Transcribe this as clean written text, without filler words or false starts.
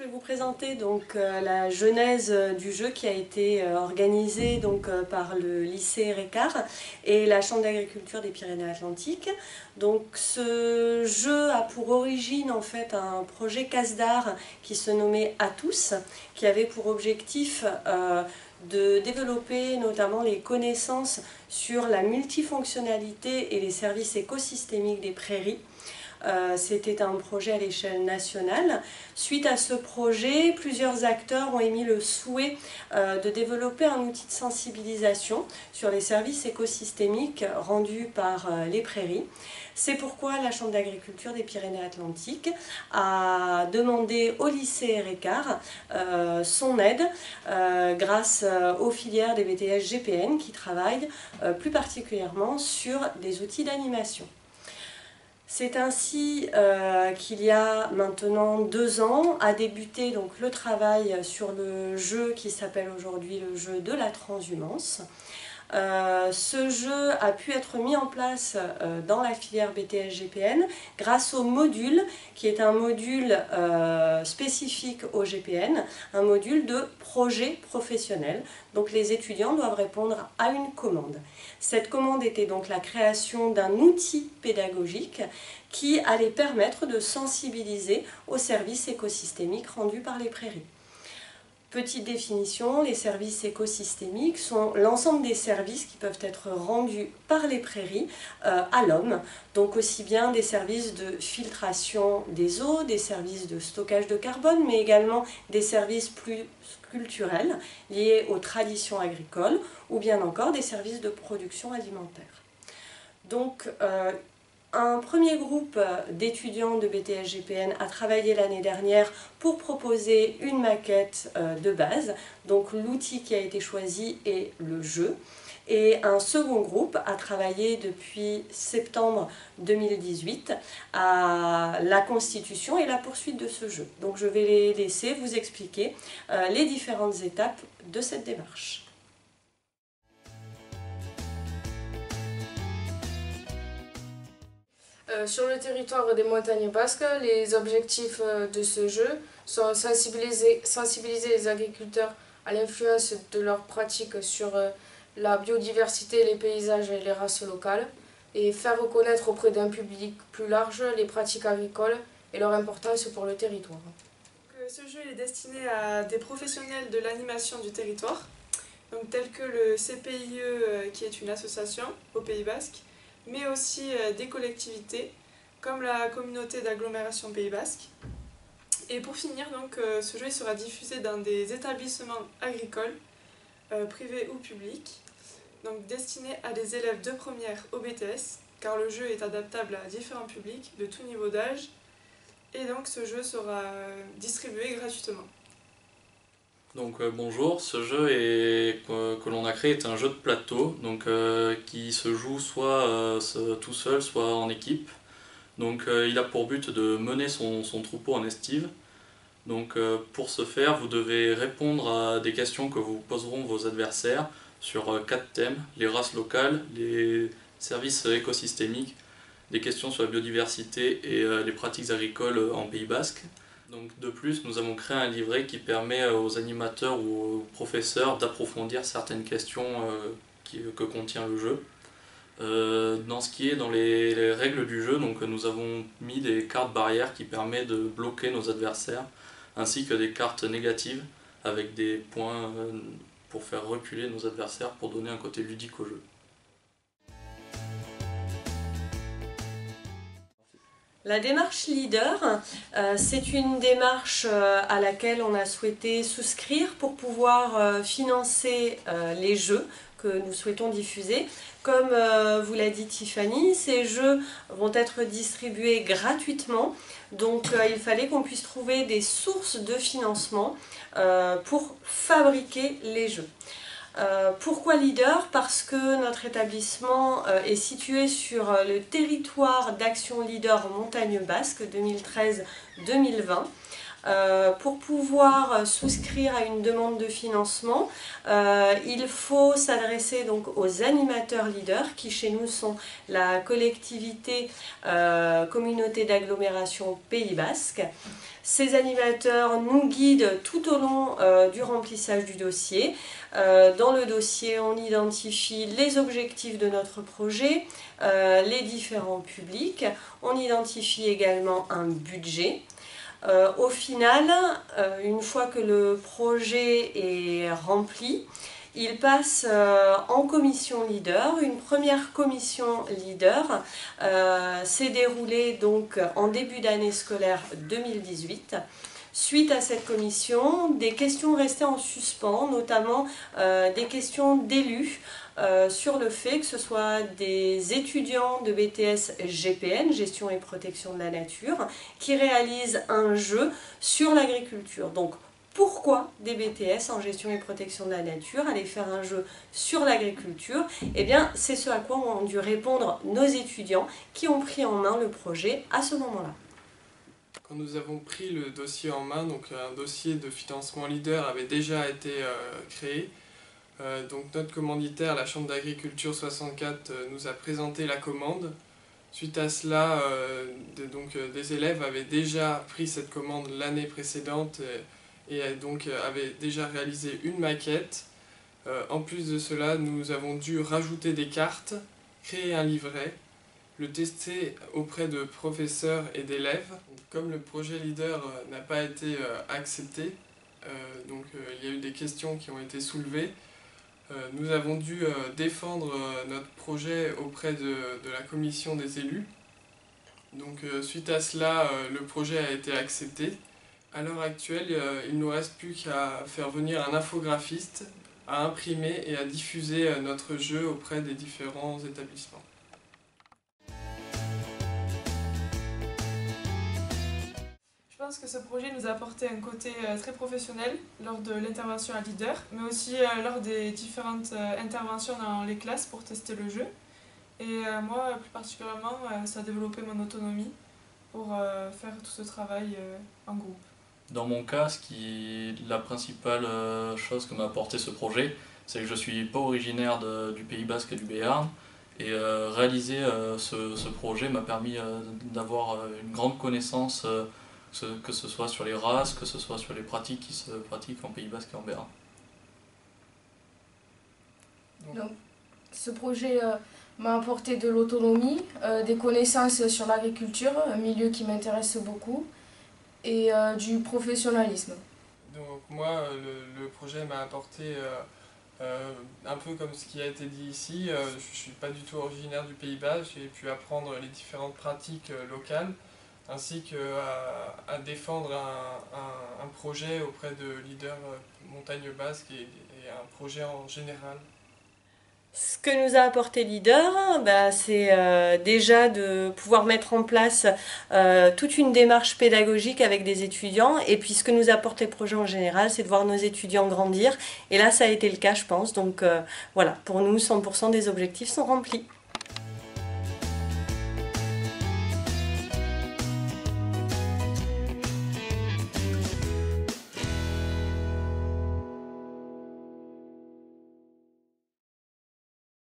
vais vous présenter la genèse du jeu qui a été organisé par le lycée Récart et la Chambre d'agriculture des Pyrénées-Atlantiques. Donc ce jeu a pour origine en fait un projet CASDAR qui se nommait À tous, qui avait pour objectif de développer notamment les connaissances sur la multifonctionnalité et les services écosystémiques des prairies. C'était un projet à l'échelle nationale. Suite à ce projet, plusieurs acteurs ont émis le souhait de développer un outil de sensibilisation sur les services écosystémiques rendus par les prairies. C'est pourquoi la Chambre d'agriculture des Pyrénées-Atlantiques a demandé au lycée Récart son aide grâce aux filières des BTS GPN qui travaillent plus particulièrement sur des outils d'animation. C'est ainsi qu'il y a maintenant 2 ans a débuté le travail sur le jeu qui s'appelle aujourd'hui le jeu de la transhumance. Ce jeu a pu être mis en place dans la filière BTS-GPN grâce au module qui est un module spécifique au GPN, un module de projet professionnel. Donc les étudiants doivent répondre à une commande. Cette commande était donc la création d'un outil pédagogique qui allait permettre de sensibiliser aux services écosystémiques rendus par les prairies. Petite définition, les services écosystémiques sont l'ensemble des services qui peuvent être rendus par les prairies à l'homme, donc aussi bien des services de filtration des eaux, des services de stockage de carbone, mais également des services plus culturels liés aux traditions agricoles ou bien encore des services de production alimentaire. Donc, un premier groupe d'étudiants de BTS-GPN a travaillé l'année dernière pour proposer une maquette de base. Donc l'outil qui a été choisi est le jeu. Et un second groupe a travaillé depuis septembre 2018 à la constitution et la poursuite de ce jeu. Donc je vais les laisser vous expliquer les différentes étapes de cette démarche. Sur le territoire des montagnes basques, les objectifs de ce jeu sont sensibiliser les agriculteurs à l'influence de leurs pratiques sur la biodiversité, les paysages et les races locales, et faire reconnaître auprès d'un public plus large les pratiques agricoles et leur importance pour le territoire. Ce jeu est destiné à des professionnels de l'animation du territoire, donc tels que le CPIE qui est une association au Pays Basque, mais aussi des collectivités comme la communauté d'agglomération Pays Basque. Et pour finir, ce jeu sera diffusé dans des établissements agricoles, privés ou publics, donc destinés à des élèves de première au BTS, car le jeu est adaptable à différents publics de tout niveau d'âge, et donc ce jeu sera distribué gratuitement. Donc bonjour, ce jeu que l'on a créé est un jeu de plateau qui se joue soit tout seul, soit en équipe. Donc il a pour but de mener son troupeau en estive. Donc pour ce faire, vous devez répondre à des questions que vous poseront vos adversaires sur 4 thèmes: les races locales, les services écosystémiques, des questions sur la biodiversité et les pratiques agricoles en Pays Basque. Donc de plus, nous avons créé un livret qui permet aux animateurs ou aux professeurs d'approfondir certaines questions que contient le jeu. Dans les règles du jeu, nous avons mis des cartes barrières qui permettent de bloquer nos adversaires, ainsi que des cartes négatives avec des points pour faire reculer nos adversaires pour donner un côté ludique au jeu. La démarche leader, c'est une démarche à laquelle on a souhaité souscrire pour pouvoir financer les jeux que nous souhaitons diffuser. Comme vous l'a dit Tiffany, ces jeux vont être distribués gratuitement, donc il fallait qu'on puisse trouver des sources de financement pour fabriquer les jeux. Pourquoi leader? Parce que notre établissement est situé sur le territoire d'action leader Montagne Basque 2013-2020. Pour pouvoir souscrire à une demande de financement, il faut s'adresser donc aux animateurs leaders qui chez nous sont la collectivité communauté d'agglomération Pays Basque. Ces animateurs nous guident tout au long du remplissage du dossier. Dans le dossier, on identifie les objectifs de notre projet, les différents publics. On identifie également un budget. Au final, une fois que le projet est rempli, il passe en commission leader. Une première commission leader s'est déroulée donc en début d'année scolaire 2018. Suite à cette commission, des questions restaient en suspens, notamment des questions d'élus sur le fait que ce soit des étudiants de BTS GPN, Gestion et Protection de la Nature, qui réalisent un jeu sur l'agriculture. Donc, pourquoi des BTS en gestion et protection de la nature allaient faire un jeu sur l'agriculture? Eh bien, c'est ce à quoi ont dû répondre nos étudiants qui ont pris en main le projet à ce moment-là. Quand nous avons pris le dossier en main, donc un dossier de financement leader avait déjà été créé. Donc notre commanditaire, la Chambre d'agriculture 64, nous a présenté la commande. Suite à cela, des élèves avaient déjà pris cette commande l'année précédente et donc avaient déjà réalisé une maquette. En plus de cela, nous avons dû rajouter des cartes, créer un livret, le tester auprès de professeurs et d'élèves. Comme le projet leader n'a pas été accepté, il y a eu des questions qui ont été soulevées. Nous avons dû défendre notre projet auprès de la commission des élus. Donc suite à cela, le projet a été accepté. À l'heure actuelle, il ne nous reste plus qu'à faire venir un infographiste, à imprimer et à diffuser notre jeu auprès des différents établissements. Je pense que ce projet nous a apporté un côté très professionnel lors de l'intervention à leader, mais aussi lors des différentes interventions dans les classes pour tester le jeu. Et moi, plus particulièrement, ça a développé mon autonomie pour faire tout ce travail en groupe. Dans mon cas, la principale chose que m'a apporté ce projet, c'est que je ne suis pas originaire du Pays Basque et du Béarn. Et réaliser ce projet m'a permis d'avoir une grande connaissance, que ce soit sur les races, que ce soit sur les pratiques qui se pratiquent en Pays Basque et en Béarn. Donc, ce projet m'a apporté de l'autonomie, des connaissances sur l'agriculture, un milieu qui m'intéresse beaucoup, et du professionnalisme. Donc moi, le projet m'a apporté, un peu comme ce qui a été dit ici, je ne suis pas du tout originaire du Pays Basque, j'ai pu apprendre les différentes pratiques locales, ainsi qu'à défendre un projet auprès de leaders montagne basque et un projet en général. Ce que nous a apporté Leader, c'est déjà de pouvoir mettre en place toute une démarche pédagogique avec des étudiants. Et puis ce que nous apporte les projets en général, c'est de voir nos étudiants grandir. Et là, ça a été le cas, je pense. Donc voilà, pour nous, 100% des objectifs sont remplis.